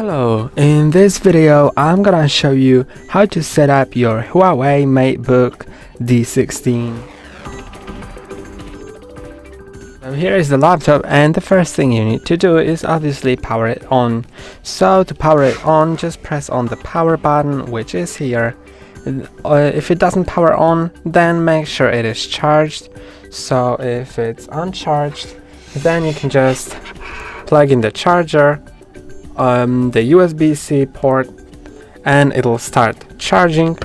Hello, in this video I'm gonna show you how to set up your Huawei MateBook D16. So here is the laptop, and the first thing you need to do is obviously power it on. So to power it on, just press on the power button, which is here. If it doesn't power on, then make sure it is charged. So if it's uncharged, then you can just plug in the charger, the USB-C port, and it'll start charging.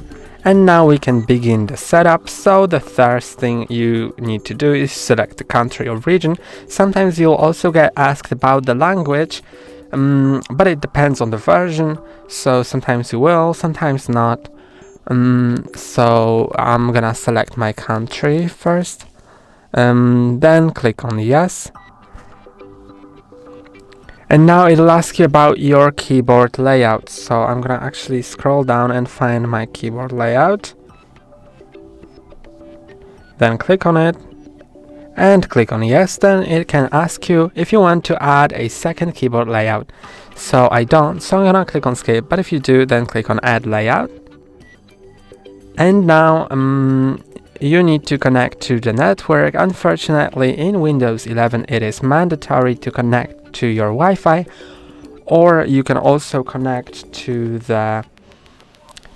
And now we can begin the setup. So the first thing you need to do is select the country or region. Sometimes you'll also get asked about the language, but it depends on the version. So sometimes you will, sometimes not. So I'm gonna select my country first, then click on yes. And now it'll ask you about your keyboard layout. So I'm gonna actually scroll down and find my keyboard layout. Then click on it and click on yes. Then it can ask you if you want to add a second keyboard layout. So I don't, so I'm gonna click on skip, but if you do, then click on add layout. And now you need to connect to the network. Unfortunately, in Windows 11 it is mandatory to connect to your Wi-Fi, or you can also connect to the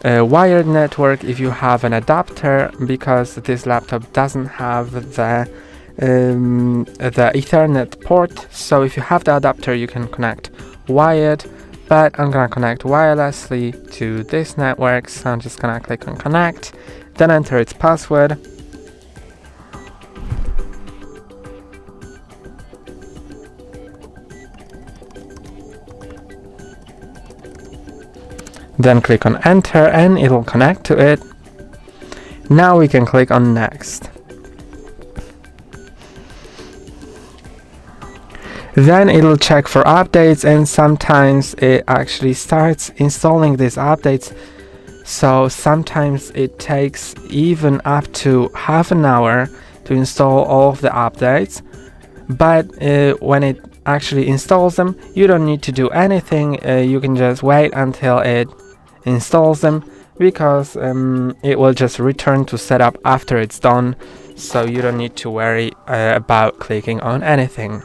wired network if you have an adapter, because this laptop doesn't have the Ethernet port. So if you have the adapter, you can connect wired, but I'm gonna connect wirelessly to this network. So I'm just gonna click on connect, then enter its password. Then click on enter and it'll connect to it. Now we can click on next. Then it'll check for updates, and sometimes it actually starts installing these updates. So sometimes it takes even up to half an hour to install all of the updates. But when it actually installs them, you don't need to do anything. You can just wait until it installs them, because it will just return to setup after it's done. So you don't need to worry about clicking on anything.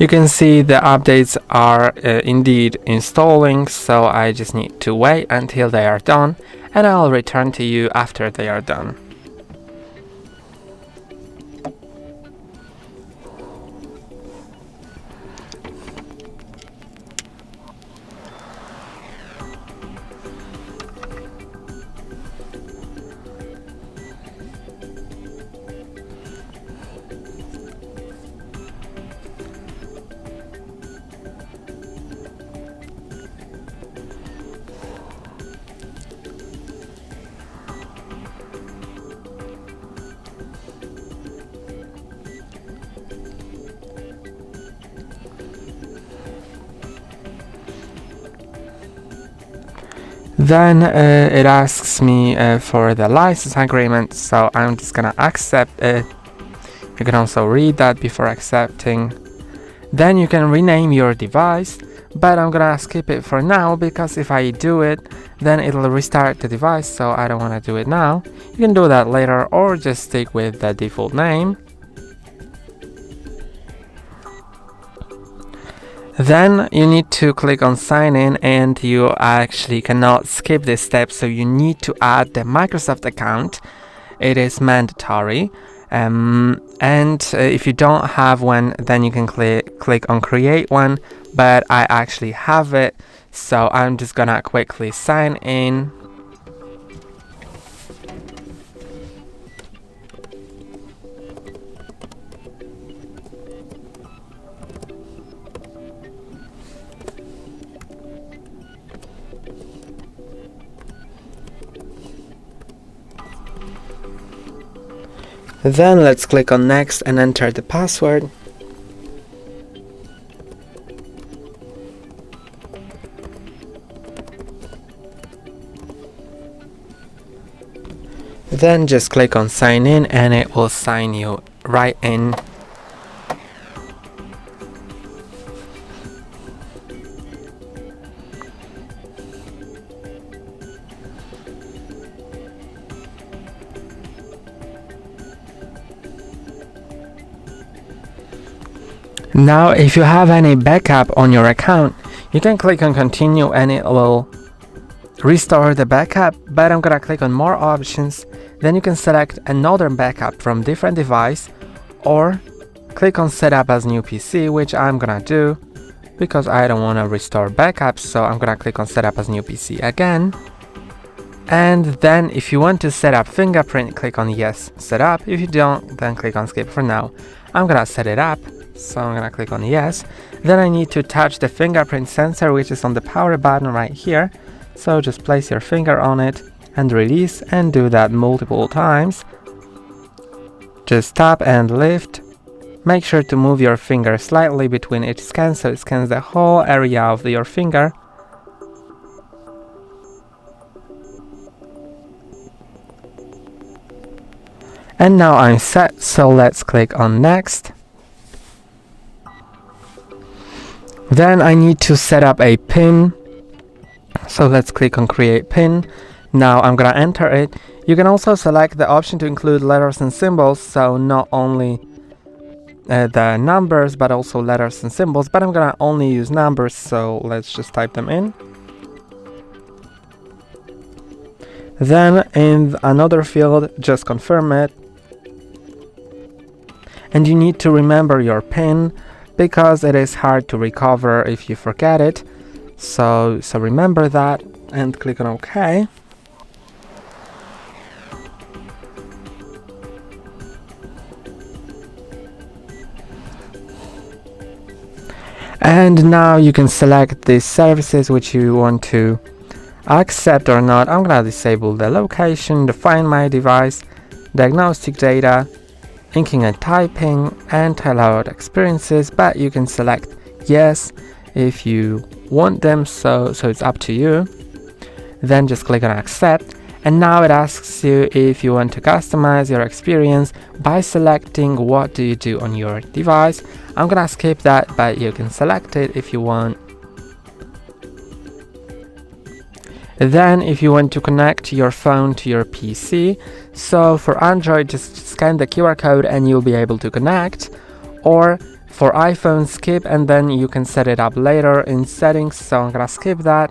You can see the updates are indeed installing, so I just need to wait until they are done, and I'll return to you after they are done. Then it asks me for the license agreement, so I'm just gonna accept it. You can also read that before accepting. Then you can rename your device, but I'm gonna skip it for now, because if I do it, then it'll restart the device, so I don't want to do it now. You can do that later, or just stick with the default name. Then you need to click on sign in, and you actually cannot skip this step, so you need to add the Microsoft account. It is mandatory, and if you don't have one, then you can click on create one, but I actually have it, so I'm just gonna quickly sign in. Then let's click on next and enter the password. Then just click on sign in and it will sign you right in. Now if you have any backup on your account, you can click on continue and it will restore the backup, but I'm gonna click on more options. Then you can select another backup from different device or click on setup as new PC, which I'm gonna do because I don't want to restore backups, so I'm gonna click on setup as new PC again. And then if you want to set up fingerprint, click on yes, set up. If you don't, then click on skip for now. I'm gonna set it up, so I'm gonna click on yes. Then I need to touch the fingerprint sensor, which is on the power button right here. So just place your finger on it and release, and do that multiple times. Just tap and lift. Make sure to move your finger slightly between each scan so it scans the whole area of your finger. And now I'm set, so let's click on next. Then I need to set up a PIN. So let's click on create PIN. Now I'm gonna enter it. You can also select the option to include letters and symbols, so not only the numbers but also letters and symbols, but I'm gonna only use numbers, so let's just type them in. Then in another field, just confirm it. And you need to remember your PIN because it is hard to recover if you forget it. So remember that and click on OK. And now you can select the services which you want to accept or not. I'm gonna disable the location, the Find My Device, diagnostic data, inking and typing, and timeout experiences, but you can select yes if you want them, so it's up to you. Then just click on accept, and now it asks you if you want to customize your experience by selecting what do you do on your device. I'm gonna skip that, but you can select it if you want. Then if you want to connect your phone to your PC, so for Android just scan the QR code and you'll be able to connect, or for iPhone skip and then you can set it up later in settings, so I'm gonna skip that.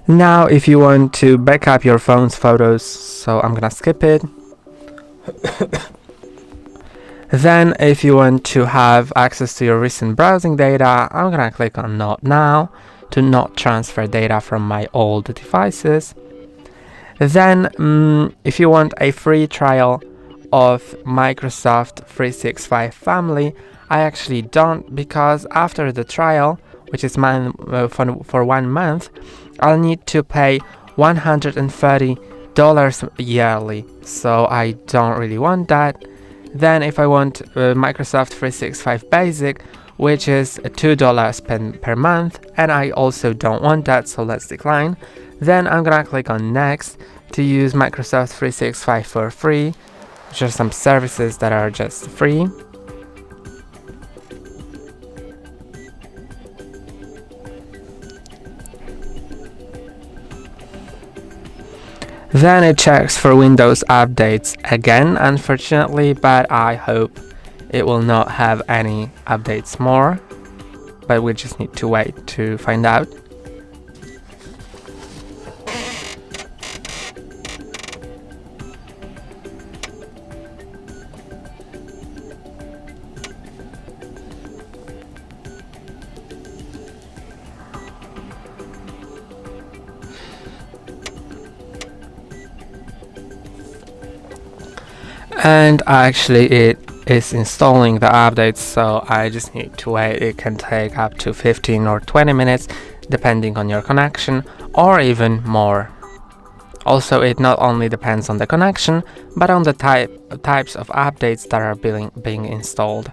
Now if you want to back up your phone's photos, so I'm gonna skip it. Then if you want to have access to your recent browsing data, I'm gonna click on not now to not transfer data from my old devices. Then if you want a free trial of Microsoft 365 family, I actually don't, because after the trial, which is for 1 month, I'll need to pay $130 yearly, so I don't really want that. Then if I want Microsoft 365 Basic, which is $2 per month, and I also don't want that, so let's decline. Then I'm gonna click on next to use Microsoft 365 for free, which are some services that are just free. Then it checks for Windows updates again, unfortunately, but I hope it will not have any updates more, but we just need to wait to find out. And actually it is installing the updates, so I just need to wait. It can take up to 15 or 20 minutes depending on your connection, or even more. Also, it not only depends on the connection, but on the types of updates that are being installed.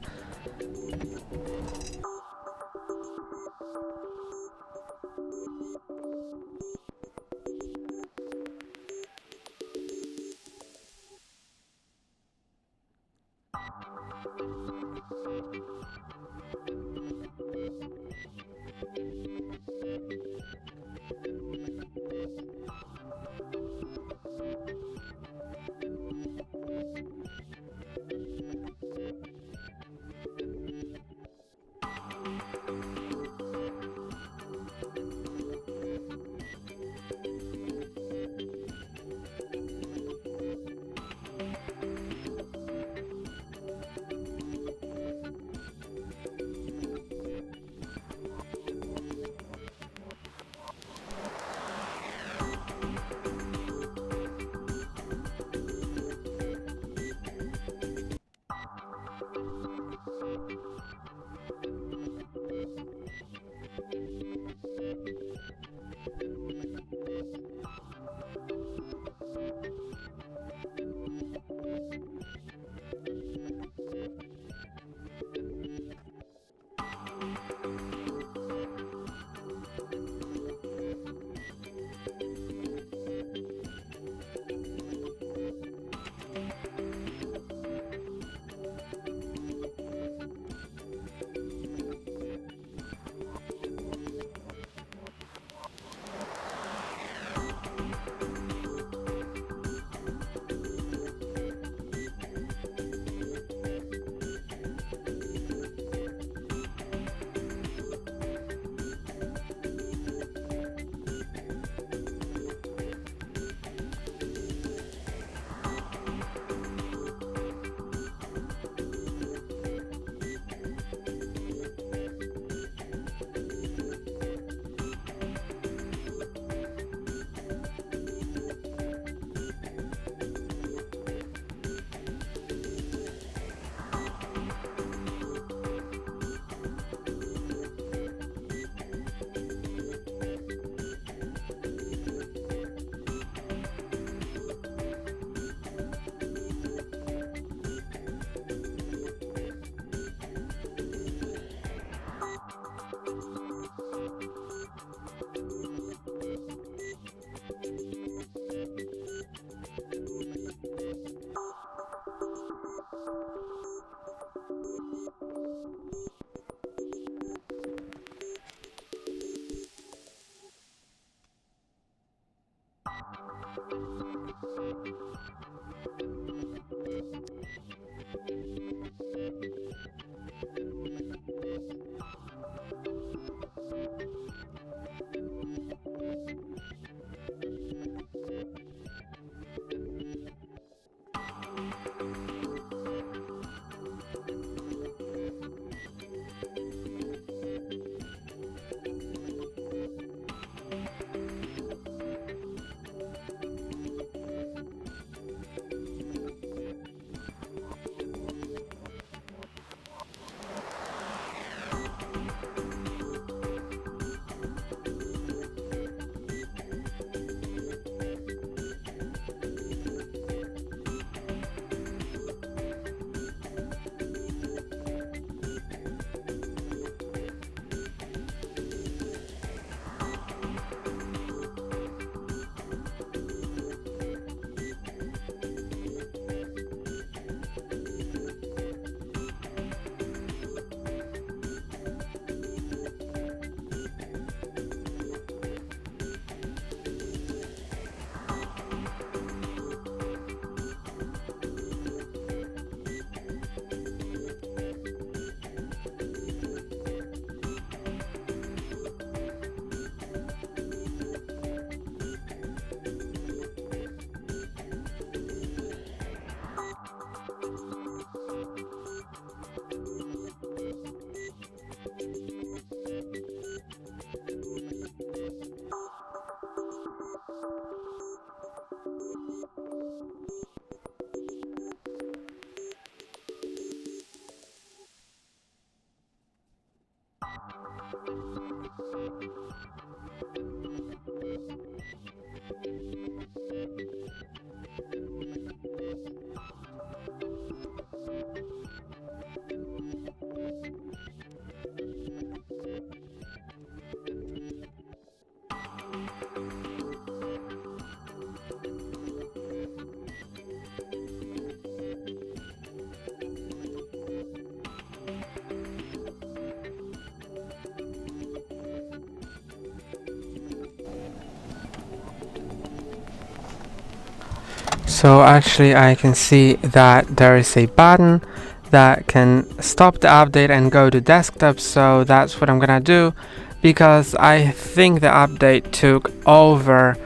So actually I can see that there is a button that can stop the update and go to desktop, so that's what I'm gonna do, because I think the update took over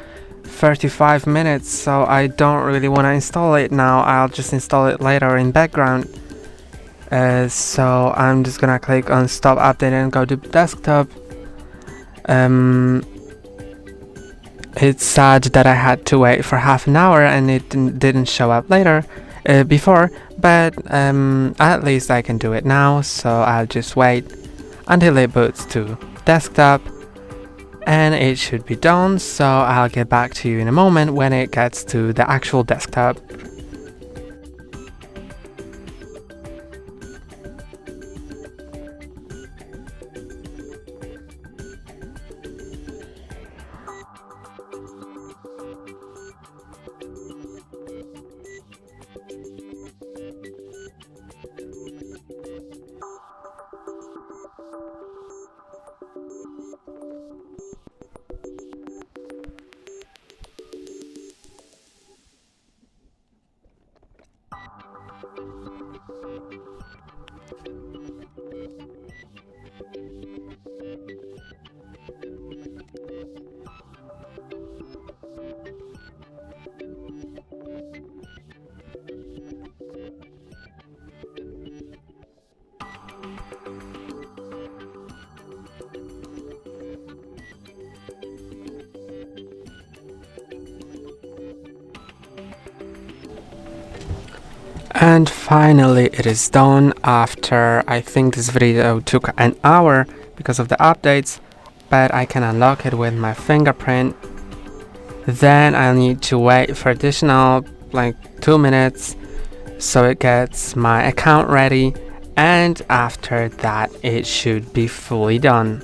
35 minutes, so I don't really want to install it now. I'll just install it later in background. So I'm just gonna click on stop update and go to desktop. It's sad that I had to wait for half an hour and it didn't show up later before, but at least I can do it now, so I'll just wait until it boots to desktop and it should be done, so I'll get back to you in a moment when it gets to the actual desktop. And finally it is done after, I think this video took an hour because of the updates, but I can unlock it with my fingerprint. Then I'll need to wait for additional like 2 minutes so it gets my account ready, and after that it should be fully done.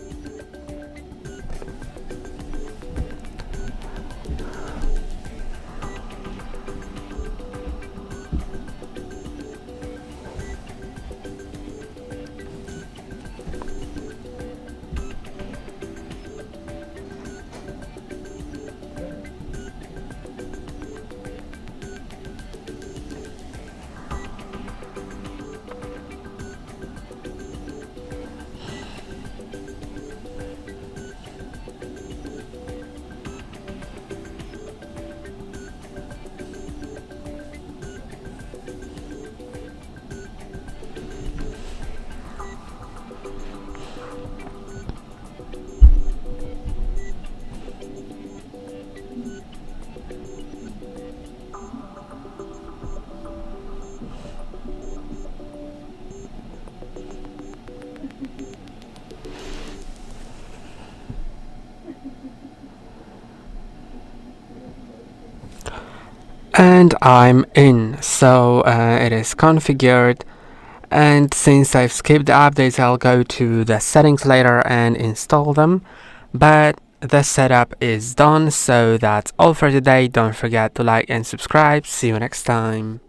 And I'm in, so it is configured, and since I've skipped the updates, I'll go to the settings later and install them, but the setup is done, so that's all for today. Don't forget to like and subscribe. See you next time.